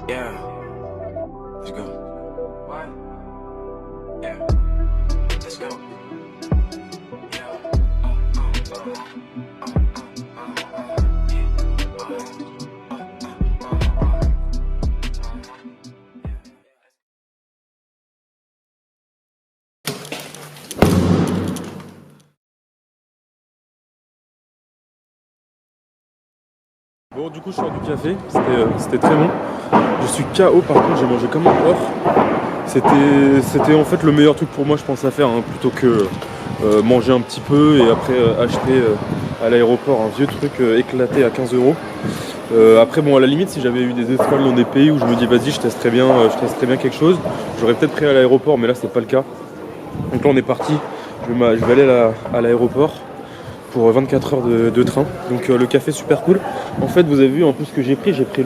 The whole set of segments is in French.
Yeah, let's go. What? Yeah, let's go. Bon, du coup, je sors du café, c'était très bon. Je suis KO, par contre, j'ai mangé comme un porc. C'était en fait le meilleur truc pour moi, je pense, à faire, hein, plutôt que manger un petit peu et après acheter à l'aéroport un vieux truc éclaté à 15 euros. Après, bon, à la limite, si j'avais eu des escales dans des pays où je me dis, vas-y, je testerais bien quelque chose, j'aurais peut-être pris à l'aéroport, mais là, c'est pas le cas. Donc là, on est parti. Je vais aller à l'aéroport pour 24 heures de train. Donc le café super cool. En fait, vous avez vu un peu ce que j'ai pris. J'ai pris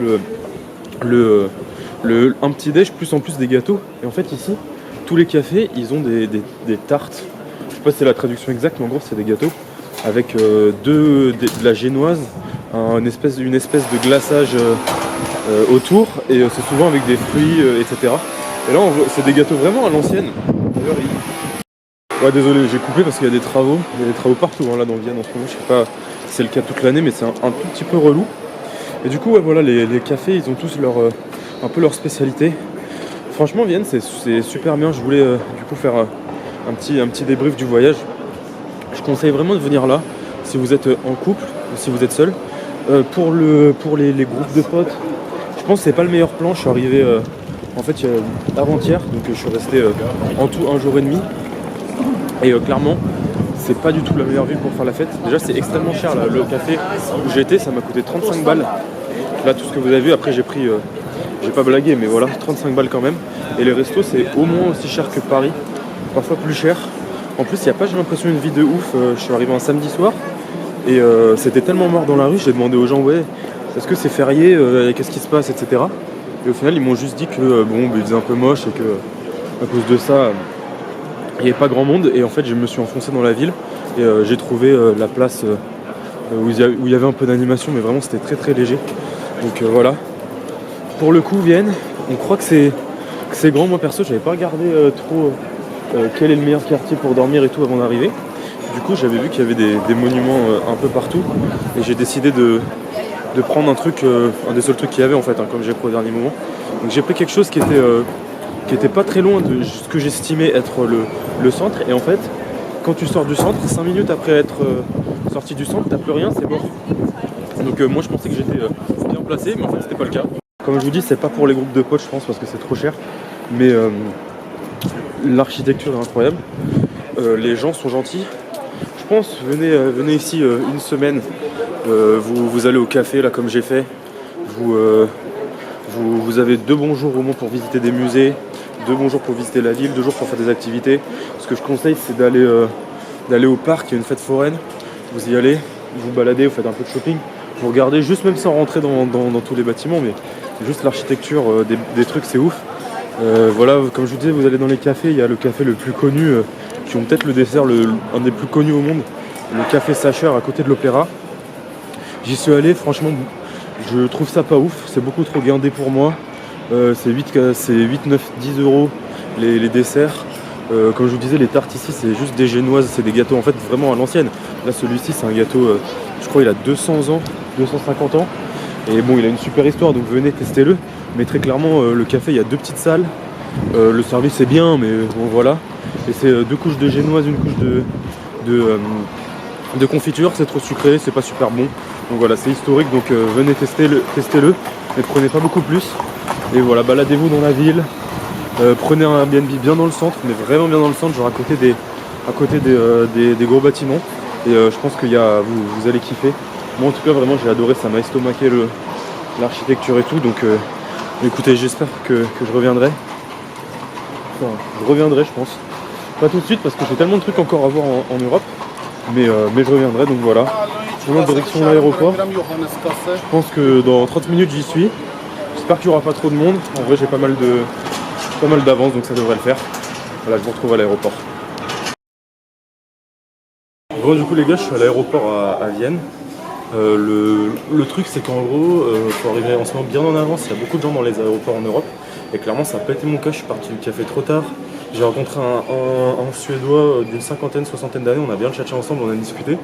un petit déj plus en plus des gâteaux. Et en fait ici, tous les cafés, ils ont des tartes. Je sais pas si c'est la traduction exacte, mais en gros c'est des gâteaux avec de la génoise, une espèce de glaçage autour. Et c'est souvent avec des fruits, etc. Et là, c'est des gâteaux vraiment à l'ancienne. D'ailleurs, ouais, désolé, j'ai coupé parce qu'il y a des travaux. Il y a des travaux partout hein, là dans Vienne en ce moment. Je sais pas si c'est le cas toute l'année, mais c'est un tout petit peu relou. Et du coup, ouais, voilà, les cafés, ils ont tous un peu leur spécialité. Franchement, Vienne, c'est super bien. Je voulais du coup faire un petit débrief du voyage. Je conseille vraiment de venir là si vous êtes en couple ou si vous êtes seul. Pour les groupes de potes, je pense que c'est pas le meilleur plan. Je suis arrivé en fait avant-hier, donc je suis resté en tout un jour et demi. Et clairement, c'est pas du tout la meilleure ville pour faire la fête. Déjà, c'est extrêmement cher là. Le café où j'ai été, ça m'a coûté 35 balles. Là, tout ce que vous avez vu, après j'ai pris, j'ai pas blagué, mais voilà, 35 balles quand même. Et les restos, c'est au moins aussi cher que Paris, parfois plus cher. En plus, il n'y a pas, j'ai l'impression, une vie de ouf. Je suis arrivé un samedi soir et c'était tellement mort dans la rue. J'ai demandé aux gens, ouais, est-ce que c'est férié, qu'est-ce qui se passe, etc. Et au final, ils m'ont juste dit que bon, il faisait un peu moche et que à cause de ça. Il n'y avait pas grand monde et en fait je me suis enfoncé dans la ville et j'ai trouvé la place où il y avait un peu d'animation, mais vraiment c'était très très léger. Donc voilà. Pour le coup, Vienne, on croit que c'est grand. Moi perso, j'avais pas regardé trop quel est le meilleur quartier pour dormir et tout avant d'arriver. Du coup, j'avais vu qu'il y avait des monuments un peu partout et j'ai décidé de prendre un truc, un des seuls trucs qu'il y avait en fait, hein, comme j'ai pris au dernier moment. Donc j'ai pris quelque chose qui était pas très loin de ce que j'estimais être le centre. Et en fait, quand tu sors du centre, 5 minutes après être sorti du centre, t'as plus rien, c'est mort. Donc moi je pensais que j'étais bien placé, mais en fait c'était pas le cas. Comme je vous dis, c'est pas pour les groupes de potes, je pense, parce que c'est trop cher. Mais l'architecture est incroyable. Les gens sont gentils. Je pense, venez ici une semaine. Vous allez au café, là, comme j'ai fait. Vous avez 2 bons jours au moins pour visiter des musées, 2 bons jours pour visiter la ville, 2 jours pour faire des activités. Ce que je conseille, c'est d'aller au parc, il y a une fête foraine. Vous y allez, vous baladez, vous faites un peu de shopping. Vous regardez juste, même sans rentrer dans tous les bâtiments, mais juste l'architecture des trucs, c'est ouf. Voilà, comme je vous disais, vous allez dans les cafés, il y a le café le plus connu, qui ont peut-être le dessert un des plus connus au monde, le café Sacher à côté de l'Opéra. J'y suis allé, franchement, je trouve ça pas ouf, c'est beaucoup trop guindé pour moi. C'est 8, 9, 10 euros les desserts. Comme je vous disais, les tartes ici, c'est juste des génoises, c'est des gâteaux en fait vraiment à l'ancienne. Là, celui-ci, c'est un gâteau, je crois, il a 200 ans, 250 ans. Et bon, il a une super histoire, donc venez, testez-le. Mais très clairement, le café, il y a 2 petites salles. Le service est bien, mais bon, voilà. Et c'est 2 couches de génoise, une couche de confiture. C'est trop sucré, c'est pas super bon. Donc voilà, c'est historique, donc venez testez-le. Mais prenez pas beaucoup plus. Et voilà, baladez-vous dans la ville. Prenez un Airbnb bien dans le centre, mais vraiment bien dans le centre, genre à côté des gros bâtiments. Et je pense que vous allez kiffer. Moi en tout cas vraiment j'ai adoré, ça m'a estomaqué l'architecture et tout. Donc écoutez, j'espère que je reviendrai. Enfin, je reviendrai je pense. Pas tout de suite parce que j'ai tellement de trucs encore à voir en Europe. Mais je reviendrai, donc voilà. Je vais en direction de l'aéroport. Je pense que dans 30 minutes j'y suis. J'espère qu'il n'y aura pas trop de monde. En vrai j'ai pas mal d'avance, donc ça devrait le faire. Voilà, je vous retrouve à l'aéroport. Bon, du coup les gars, je suis à l'aéroport à Vienne. Le truc, c'est qu'en gros, faut arriver en ce moment bien en avance. Il y a beaucoup de gens dans les aéroports en Europe. Et clairement, ça n'a pas été mon cas. Je suis parti du café trop tard. J'ai rencontré un Suédois d'une cinquantaine, soixantaine d'années. On a bien chatché ensemble, on a discuté.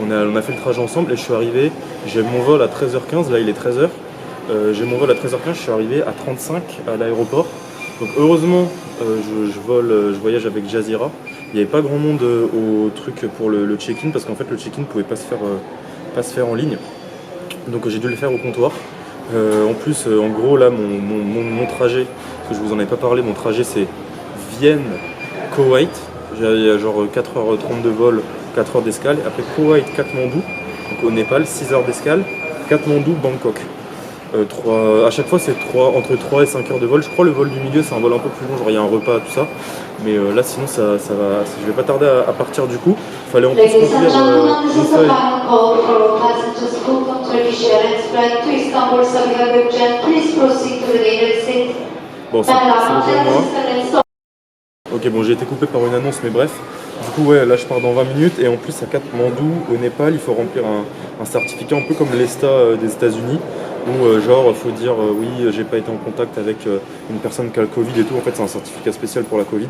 On a fait le trajet ensemble et je suis arrivé. J'ai mon vol à 13h15. Là, il est 13h. J'ai mon vol à 13h15. Je suis arrivé à 35 à l'aéroport. Donc, heureusement, je voyage avec Jazeera. Il n'y avait pas grand monde au truc pour le check-in parce qu'en fait, le check-in ne pouvait pas se faire en ligne. Donc, j'ai dû le faire au comptoir. En plus, en gros, là, mon trajet, parce que je vous en ai pas parlé, mon trajet c'est Vienne-Koweït. J'ai genre 4h30 de vol, 4 heures d'escale. Et après Koweït-Katmandou, donc au Népal, 6 heures d'escale. Katmandou-Bangkok. À chaque fois, c'est entre 3 et 5 heures de vol. Je crois le vol du milieu, c'est un vol un peu plus long, genre il y a un repas, tout ça. Mais là, sinon, ça va. Je vais pas tarder à partir du coup. Il fallait en plus Ladies and remplir gentlemen, this une is a feuille. final call for passengers booked on Turkish Airlines flight to Istanbul Sabiha Gökçen. Please proceed to the gate seat. Bon, c'est bon pour moi. Ok, bon, j'ai été coupé par une annonce, mais bref. Du coup, ouais, là, je pars dans 20 minutes. Et en plus, à Katmandou, au Népal, il faut remplir un certificat un peu comme l'ESTA des États-Unis. Où, genre, il faut dire oui, j'ai pas été en contact avec une personne qui a le Covid et tout. En fait, c'est un certificat spécial pour la Covid.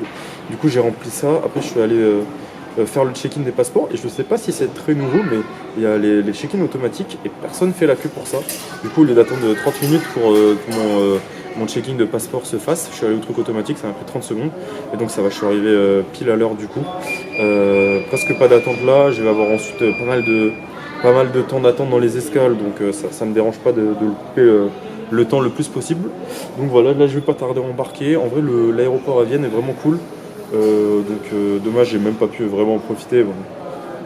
Du coup, j'ai rempli ça. Après, je suis allé faire le check-in des passeports. Et je sais pas si c'est très nouveau, mais il y a les check-in automatiques et personne fait la queue pour ça. Du coup, au lieu d'attendre 30 minutes pour mon check-in de passeport se fasse, je suis allé au truc automatique, ça m'a pris 30 secondes. Et donc ça va, je suis arrivé pile à l'heure du coup. Presque pas d'attente là, je vais avoir ensuite pas mal de temps d'attente dans les escales, donc ça me dérange pas de louper le temps le plus possible. Donc voilà, là je vais pas tarder à embarquer. En vrai, l'aéroport à Vienne est vraiment cool. Dommage, j'ai même pas pu vraiment en profiter. Bon,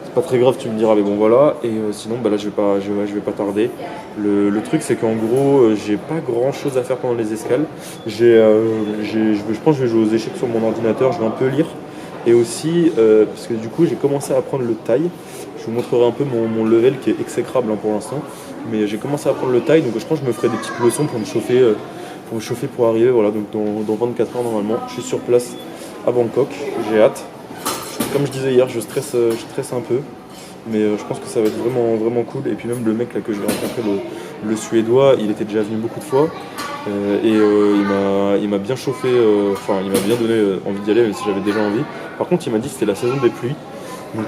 c'est pas très grave, tu me diras, mais bon voilà. Et sinon, bah là, je vais pas tarder. Le truc, c'est qu'en gros, j'ai pas grand chose à faire pendant les escales. Je pense que je vais jouer aux échecs sur mon ordinateur, je vais un peu lire. Et aussi, parce que du coup, j'ai commencé à apprendre le thaï. Je vous montrerai un peu mon level qui est exécrable pour l'instant. Mais j'ai commencé à apprendre le thaï, donc je pense que je me ferai des petites leçons pour me chauffer pour arriver. Voilà, donc dans 24 heures normalement, je suis sur place à Bangkok, j'ai hâte. Comme je disais hier, je stresse un peu, mais je pense que ça va être vraiment, vraiment cool. Et puis même le mec là que je vais rencontrer, le Suédois, il était déjà venu beaucoup de fois il m'a bien chauffé, il m'a bien donné envie d'y aller, même si j'avais déjà envie. Par contre, il m'a dit que c'était la saison des pluies, donc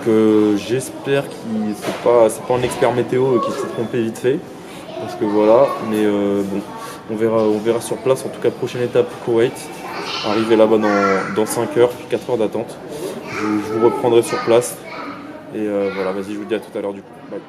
j'espère qu'il c'est pas un expert météo qui s'est trompé vite fait, parce que voilà. Mais bon, on verra sur place. En tout cas, prochaine étape, Koweït. Arriver là-bas dans 5 heures, puis 4 heures d'attente. Je vous reprendrai sur place. Et voilà, vas-y, je vous dis à tout à l'heure du coup. Bye.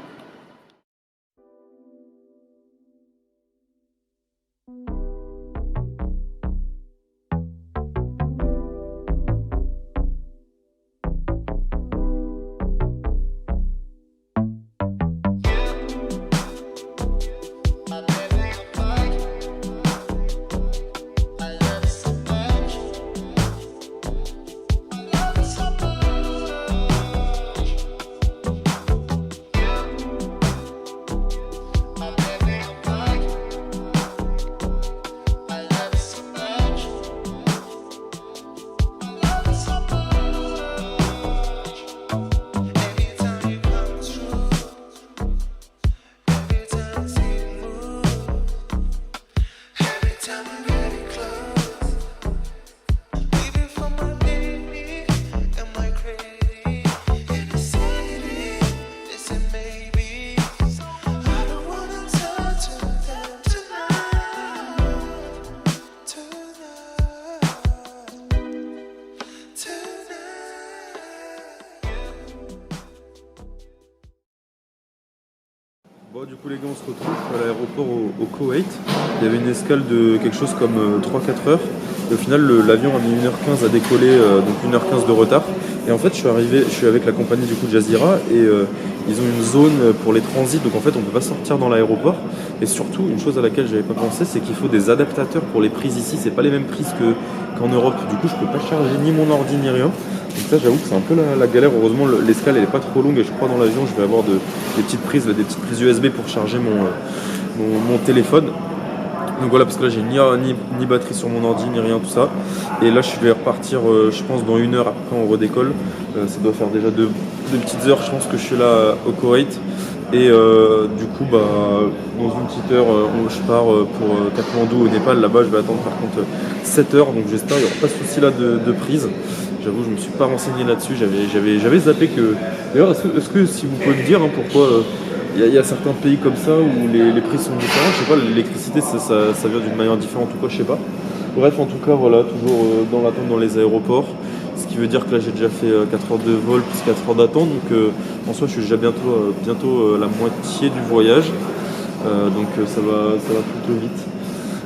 Bon, du coup les gars, on se retrouve à l'aéroport au Koweït. Il y avait une escale de quelque chose comme 3-4 heures. Et au final, l'avion a mis 1h15 à décoller, donc 1h15 de retard. Et en fait, je suis avec la compagnie du coup Jazeera et ils ont une zone pour les transits. Donc en fait, on ne peut pas sortir dans l'aéroport. Et surtout, une chose à laquelle j'avais pas pensé, c'est qu'il faut des adaptateurs pour les prises ici. C'est pas les mêmes prises qu'en Europe. Du coup, je peux pas charger ni mon ordi ni rien. Donc ça, j'avoue que c'est un peu la galère. Heureusement, l'escale elle est pas trop longue et je crois dans l'avion, je vais avoir des petites prises USB pour charger mon téléphone. Donc voilà, parce que là j'ai ni batterie sur mon ordi, ni rien, tout ça. Et là je vais repartir, je pense, dans 1 heure. Après on redécolle. Ça doit faire déjà deux petites heures, je pense, que je suis là au Koweït. Et du coup, dans une petite heure, je pars pour Katmandou au Népal. Là-bas, je vais attendre par contre 7 heures, donc j'espère qu'il n'y aura pas de souci là de prise. J'avoue, je me suis pas renseigné là-dessus. J'avais zappé que. D'ailleurs, est-ce que si vous pouvez me dire pourquoi il y a certains pays comme ça où les prix sont différents? Je sais pas, l'électricité ça vient d'une manière différente ou quoi, je sais pas. Bref, en tout cas, voilà, toujours dans l'attente dans les aéroports. Ce qui veut dire que là j'ai déjà fait 4 heures de vol plus 4 heures d'attente, donc en soi je suis déjà bientôt la moitié du voyage, donc ça va plutôt vite.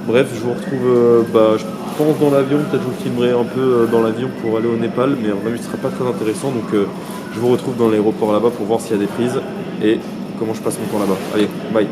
Bref, je vous retrouve, je pense dans l'avion, peut-être je vous filmerai un peu dans l'avion pour aller au Népal, mais en même ce ne sera pas très intéressant, donc je vous retrouve dans l'aéroport là-bas pour voir s'il y a des prises et comment je passe mon temps là-bas. Allez, bye.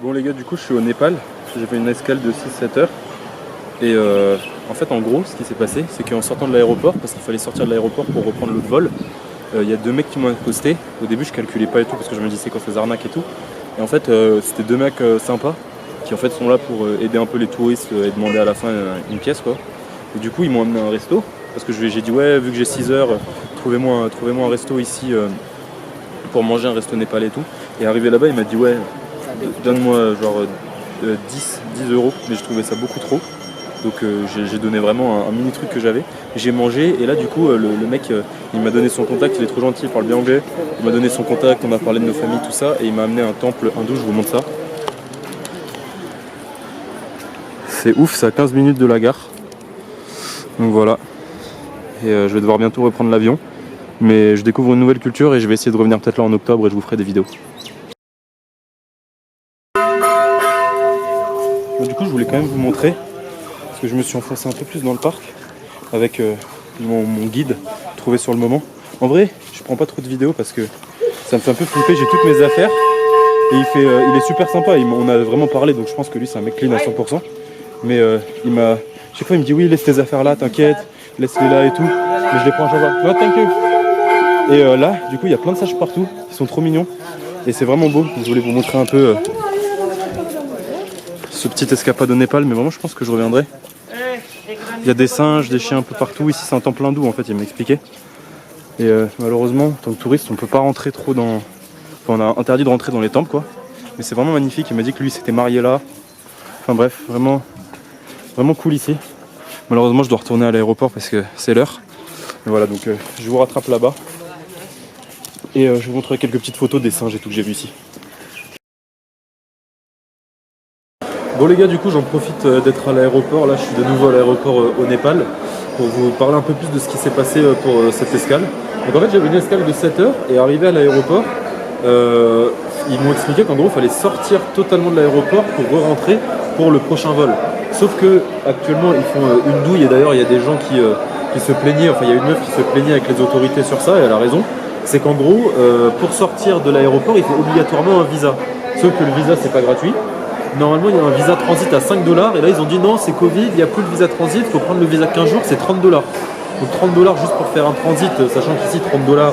Bon les gars, du coup je suis au Népal, j'ai fait une escale de 6-7 heures et en fait en gros ce qui s'est passé c'est qu'en sortant de l'aéroport, parce qu'il fallait sortir de l'aéroport pour reprendre l'autre vol, il y a 2 mecs qui m'ont accosté. Au début je calculais pas et tout parce que je me disais c'est quoi ces arnaques et tout, et en fait c'était 2 mecs sympas qui en fait sont là pour aider un peu les touristes et demander à la fin une pièce quoi. Et du coup ils m'ont amené à un resto parce que j'ai dit ouais, vu que j'ai 6 heures, trouvez-moi un resto ici pour manger, un resto népalais et tout. Et arrivé là-bas il m'a dit ouais, donne-moi genre 10 euros, mais je trouvais ça beaucoup trop. Donc j'ai donné vraiment un mini truc que j'avais. J'ai mangé et là du coup le mec il m'a donné son contact, il est trop gentil, il parle bien anglais. Il m'a donné son contact, on a parlé de nos familles, tout ça, et il m'a amené un temple hindou, je vous montre ça. C'est ouf, c'est à 15 minutes de la gare. Donc voilà. Et je vais devoir bientôt reprendre l'avion. Mais je découvre une nouvelle culture et je vais essayer de revenir peut-être là en octobre et je vous ferai des vidéos. Du coup je voulais quand même vous montrer, parce que je me suis enfoncé un peu plus dans le parc avec mon guide trouvé sur le moment. En vrai je prends pas trop de vidéos parce que ça me fait un peu flipper, j'ai toutes mes affaires et il est super sympa, on a vraiment parlé, donc je pense que lui c'est un mec clean à 100%. Mais chaque fois il me dit oui, laisse tes affaires là, t'inquiète, laisse-les là et tout, mais je les prends à chaque fois. No, thank you. Et là du coup il y a plein de sages partout, ils sont trop mignons et c'est vraiment beau. Je voulais vous montrer un peu ce petit escapade au Népal, mais vraiment je pense que je reviendrai. Il y a des singes, des chiens un peu partout. Ici c'est un temple hindou en fait, il m'a expliqué. Et malheureusement, en tant que touriste, on peut pas rentrer trop dans... Enfin, on a interdit de rentrer dans les temples quoi. Mais c'est vraiment magnifique, il m'a dit que lui s'était marié là. Enfin bref, vraiment cool ici. Malheureusement je dois retourner à l'aéroport parce que c'est l'heure. Mais voilà, donc je vous rattrape là-bas. Et je vous montrerai quelques petites photos des singes et tout que j'ai vu ici. Bon les gars, du coup j'en profite d'être à l'aéroport. Là je suis de nouveau à l'aéroport au Népal pour vous parler un peu plus de ce qui s'est passé pour cette escale. Donc en fait j'avais une escale de 7 heures et arrivé à l'aéroport, ils m'ont expliqué qu'en gros il fallait sortir totalement de l'aéroport pour re-rentrer pour le prochain vol. Sauf que actuellement ils font une douille, et d'ailleurs il y a des gens qui se plaignaient, enfin il y a une meuf qui se plaignait avec les autorités sur ça et elle a raison. C'est qu'en gros pour sortir de l'aéroport il faut obligatoirement un visa. Sauf que le visa c'est pas gratuit. Normalement il y a un visa transit à 5 $, et là ils ont dit non c'est Covid, il n'y a plus de visa transit, il faut prendre le visa 15 jours, c'est 30 $. Donc 30 $ juste pour faire un transit, sachant qu'ici 30 $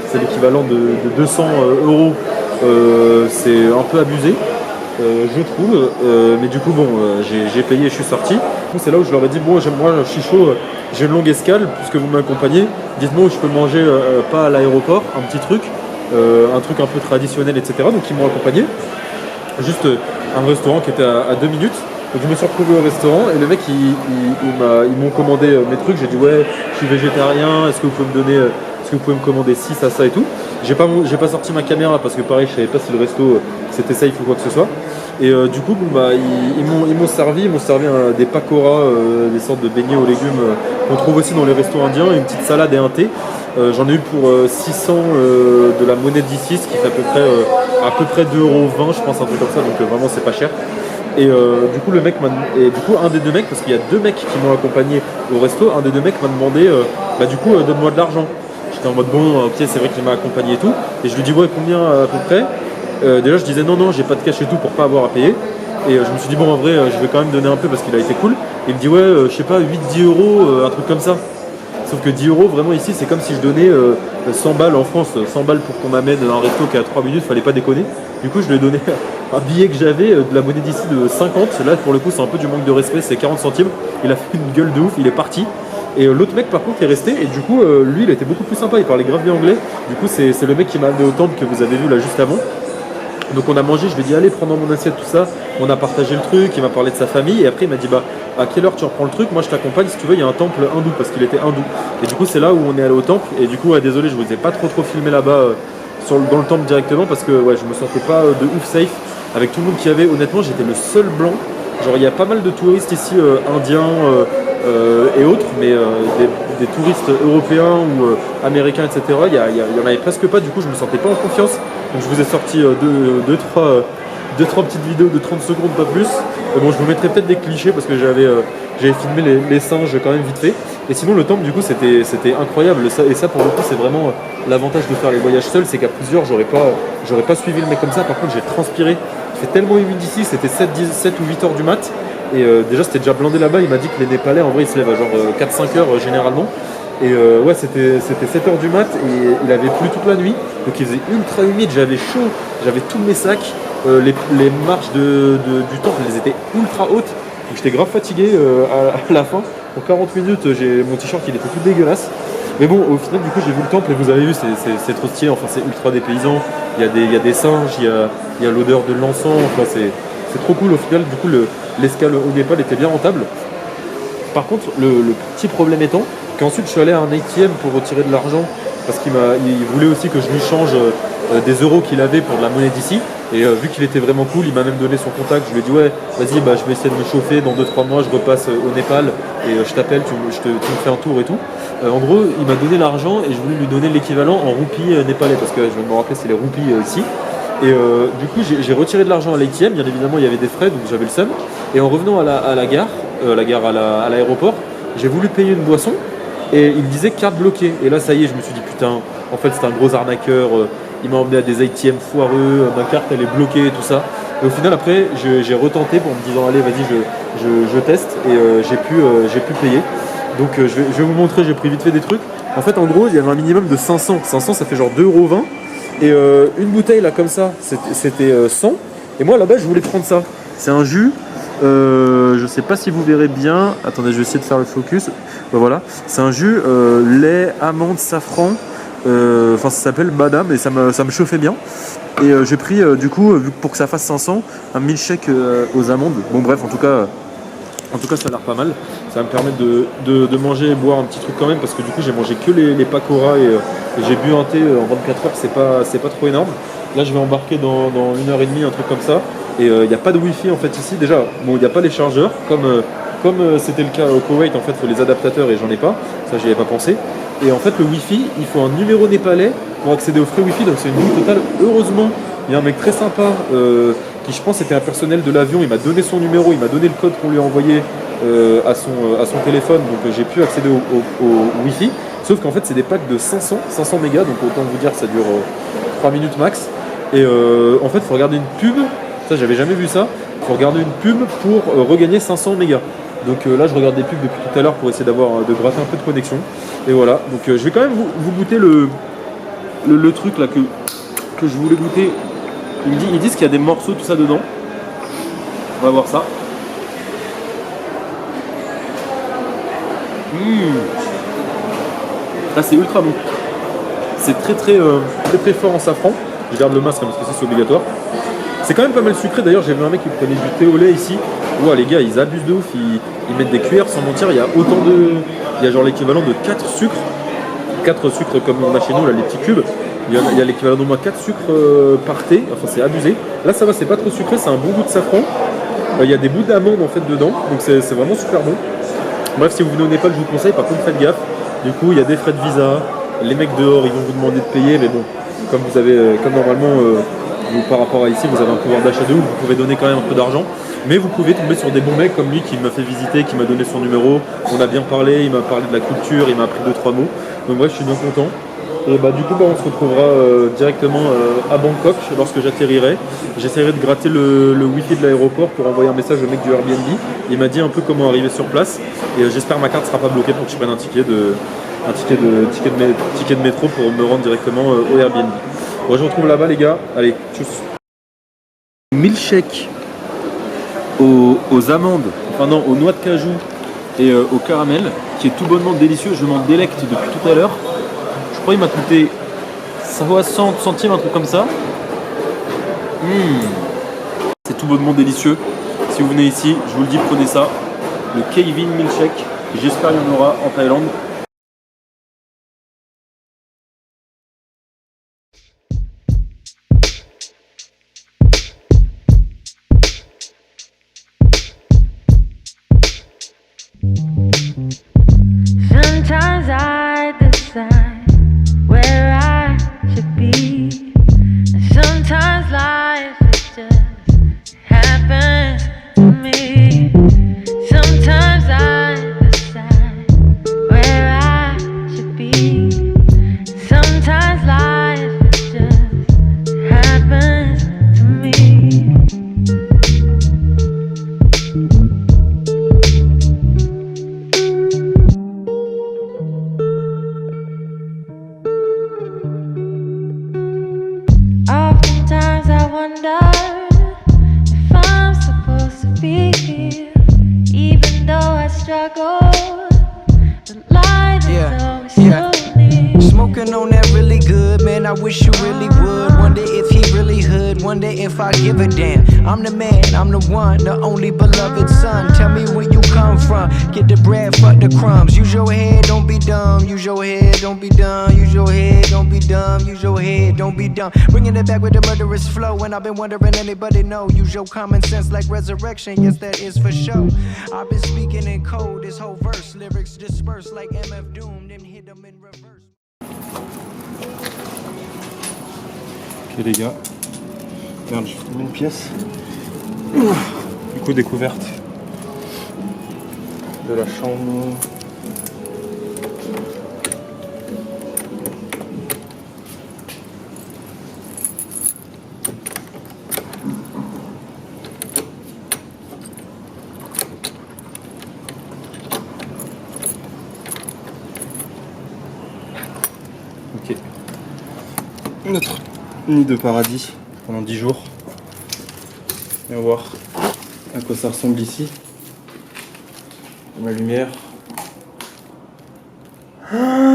c'est l'équivalent de 200 €, c'est un peu abusé, je trouve, mais du coup bon, j'ai payé et je suis sorti. C'est là où je leur ai dit bon moi je suis chaud, j'ai une longue escale puisque vous m'accompagnez, dites-moi où je peux manger, pas à l'aéroport, un petit truc, un truc un peu traditionnel etc. Donc ils m'ont accompagné, juste un restaurant qui était à 2 minutes. Donc je me suis retrouvé au restaurant et le mec ils m'ont commandé mes trucs. J'ai dit ouais je suis végétarien, est-ce que vous pouvez me commander ci, ça et tout. J'ai pas sorti ma caméra parce que pareil je savais pas si le resto c'était safe ou quoi que ce soit. Et du coup bon, ils m'ont servi des pakoras, des sortes de beignets aux légumes On trouve aussi dans les restos indiens une petite salade et un thé. J'en ai eu pour 600 de la monnaie d'ici, ce qui fait à peu près 2,20 €, je pense, un truc comme ça, donc vraiment c'est pas cher. Et du coup un des deux mecs, parce qu'il y a deux mecs qui m'ont accompagné au resto, un des deux mecs m'a demandé donne-moi de l'argent. J'étais en mode bon, ok, c'est vrai qu'il m'a accompagné et tout, et je lui dis ouais, combien à peu près. Déjà je disais non, j'ai pas de cash et tout pour pas avoir à payer. Et je me suis dit bon, en vrai je vais quand même donner un peu parce qu'il a été cool. Il me dit ouais, je sais pas, 8-10 €, un truc comme ça. Sauf que 10 € vraiment ici c'est comme si je donnais 100 balles en France, 100 balles pour qu'on m'amène à un resto qui est à 3 minutes, fallait pas déconner. Du coup je lui ai donné un billet que j'avais de la monnaie d'ici de 50, là pour le coup c'est un peu du manque de respect, c'est 40 centimes. Il a fait une gueule de ouf, il est parti. Et l'autre mec par contre est resté, et du coup lui il était beaucoup plus sympa, il parlait grave bien anglais. Du coup c'est le mec qui m'a amené au temple que vous avez vu là juste avant. Donc on a mangé, je lui ai dit allez prends dans mon assiette tout ça, on a partagé le truc, il m'a parlé de sa famille et après il m'a dit bah à quelle heure tu reprends le truc, moi je t'accompagne si tu veux, il y a un temple hindou parce qu'il était hindou. Et du coup c'est là où on est allé au temple et du coup désolé je vous ai pas trop filmé là-bas dans le temple directement parce que ouais je me sentais pas de ouf safe avec tout le monde qu'il y avait. Honnêtement j'étais le seul blanc, genre il y a pas mal de touristes ici indiens et autres, mais des touristes européens ou américains etc. Il y en avait presque pas, du coup je me sentais pas en confiance. Donc je vous ai sorti deux, trois petites vidéos de 30 secondes, pas plus. Bon, je vous mettrai peut-être des clichés parce que j'avais filmé les singes quand même vite fait. Et sinon le temple du coup c'était incroyable. Et ça pour le coup c'est vraiment l'avantage de faire les voyages seuls, c'est qu'à plusieurs j'aurais pas suivi le mec comme ça. Par contre j'ai transpiré, il fait tellement humide ici, c'était 7 ou 8 heures du mat. Et déjà c'était déjà blindé là-bas, il m'a dit que les Népalais en vrai ils se lèvent à genre 4-5 heures généralement. Et ouais c'était 7 heures du mat et il avait plu toute la nuit, donc il faisait ultra humide, j'avais chaud, j'avais tous mes sacs, les marches du temple elles étaient ultra hautes, donc j'étais grave fatigué à la fin. Pour 40 minutes mon t-shirt il était tout dégueulasse. Mais bon au final du coup j'ai vu le temple et vous avez vu c'est trop stylé, enfin c'est ultra dépaysant, il y a des singes, il y a l'odeur de l'encens, enfin c'est trop cool au final. Du coup l'escale au Népal était bien rentable. Par contre le petit problème étant qu'ensuite je suis allé à un ATM pour retirer de l'argent parce qu'il voulait aussi que je lui change des euros qu'il avait pour de la monnaie d'ici. Et vu qu'il était vraiment cool, il m'a même donné son contact. Je lui ai dit ouais vas-y je vais essayer de me chauffer, dans 2-3 mois je repasse au Népal et je t'appelle, tu me fais un tour et tout. En gros il m'a donné l'argent et je voulais lui donner l'équivalent en roupies népalais parce que je vais me rappeler c'est les roupies ici. Et du coup j'ai retiré de l'argent à l'ATM, bien évidemment il y avait des frais donc j'avais le seum. Et en revenant à la gare, à l'aéroport, j'ai voulu payer une boisson. Et il me disait carte bloquée. Et là, ça y est, je me suis dit putain, en fait, c'était un gros arnaqueur. Il m'a emmené à des ATM foireux. Ma carte, elle est bloquée et tout ça. Et au final, après, j'ai retenté pour me disant allez, vas-y, je teste. Et j'ai pu payer. Donc, je vais vous montrer. J'ai pris vite fait des trucs. En fait, en gros, il y avait un minimum de 500. 500, ça fait genre 2,20 €. Et une bouteille là, comme ça, c'était 100. Et moi, là-bas, je voulais prendre ça. C'est un jus. Je sais pas si vous verrez bien. Attendez, je vais essayer de faire le focus. Voilà, c'est un jus lait, amande, safran. Enfin, ça s'appelle Badam et ça me chauffait bien. Et j'ai pris du coup, pour que ça fasse 500, un milkshake aux amandes. Bon, bref, en tout cas, ça a l'air pas mal. Ça va me permettre de manger et boire un petit truc quand même parce que du coup, j'ai mangé que les pakoras et j'ai bu un thé en 24 heures. C'est pas trop énorme. Là, je vais embarquer dans 1h30, un truc comme ça. Et il n'y a pas de wifi en fait ici. Déjà, bon, il n'y a pas les chargeurs comme c'était le cas au Koweït. En fait, il faut les adaptateurs et j'en ai pas. Ça, j'y avais pas pensé. Et en fait, le wifi, il faut un numéro népalais pour accéder au frais wifi. Donc c'est une nuit totale. Heureusement, il y a un mec très sympa qui, je pense, était un personnel de l'avion. Il m'a donné son numéro, il m'a donné le code qu'on lui a envoyé à son téléphone. Donc j'ai pu accéder au wifi. Sauf qu'en fait, c'est des packs de 500 mégas. Donc autant vous dire, ça dure 3 minutes max. Et en fait, il faut regarder une pub. Ça, j'avais jamais vu ça. Il faut regarder une pub pour regagner 500 mégas. Donc là, je regarde des pubs depuis tout à l'heure pour essayer de gratter un peu de connexion. Et voilà. Donc je vais quand même vous goûter le truc là que je voulais goûter. Ils disent qu'il y a des morceaux, tout ça dedans. On va voir ça. Là, c'est ultra bon. C'est très fort en safran. Je garde le masque parce que c'est obligatoire. C'est quand même pas mal sucré. D'ailleurs, j'ai vu un mec qui prenait du thé au lait ici. Ouah, les gars, ils abusent de ouf. Ils mettent des cuillères sans mentir. Il y a il y a genre l'équivalent de 4 sucres. 4 sucres comme on a chez nous, là, les petits cubes. Il y a l'équivalent d'au moins 4 sucres par thé. Enfin, c'est abusé. Là, ça va, c'est pas trop sucré. C'est un bon goût de safran. Il y a des bouts d'amande en fait dedans. Donc, c'est vraiment super bon. Bref, si vous venez au Népal, je vous conseille, par contre faites gaffe. Du coup, il y a des frais de visa, les mecs dehors, ils vont vous demander de payer, mais bon, comme normalement, vous, par rapport à ici, vous avez un pouvoir d'achat de ouf, vous pouvez donner quand même un peu d'argent. Mais vous pouvez tomber sur des bons mecs comme lui qui m'a fait visiter, qui m'a donné son numéro. On a bien parlé, il m'a parlé de la culture, il m'a appris 2-3 mots. Donc bref, je suis bien content. Et bah du coup on se retrouvera directement à Bangkok lorsque j'atterrirai. J'essaierai de gratter le wifi de l'aéroport pour envoyer un message au mec du Airbnb. Il m'a dit un peu comment arriver sur place et j'espère que ma carte ne sera pas bloquée pour que je prenne un ticket de métro pour me rendre directement au Airbnb. Bon, je vous retrouve là-bas les gars. Allez, tchuss. Milkshake aux amandes, enfin non, aux noix de cajou et au caramel, qui est tout bonnement délicieux. Je m'en délecte depuis tout à l'heure. Je crois qu'il m'a coûté 60 centimes, un truc comme ça. C'est tout bonnement délicieux. Si vous venez ici, je vous le dis, prenez ça. Le Kevin Milkshake. J'espère qu'il y en aura en Thaïlande. Sometimes I decide where I should be, and sometimes life just happens to me. Sometimes I decide where I should be, sometimes life just happens to me. Oftentimes I wonder if I'm supposed to be here, even though I struggle. The light is always so near. Smoking on that really good, man, I wish you really would. Wonder if he really hood, wonder if I give a damn. I'm the man, I'm the one, the only beloved son. Tell me where you come from, get the bread, fuck the crumbs. Use your head, don't be dumb, use your head, don't be dumb. Use your head, don't be dumb, use your head, don't be dumb. Bringing it back with the murderous flow, and I've been wondering anybody know. Use your common sense like resurrection, yes that is for sure. I've been speaking in code, this whole verse, lyrics dispersed like MF Doom, then hit them in reverse. Ok les gars, merde, je filme une pièce. Du coup découverte de la chambre. Ok. Notre nid de paradis pendant 10 jours. Et on va voir à quoi ça ressemble ici. Ma lumière. Ah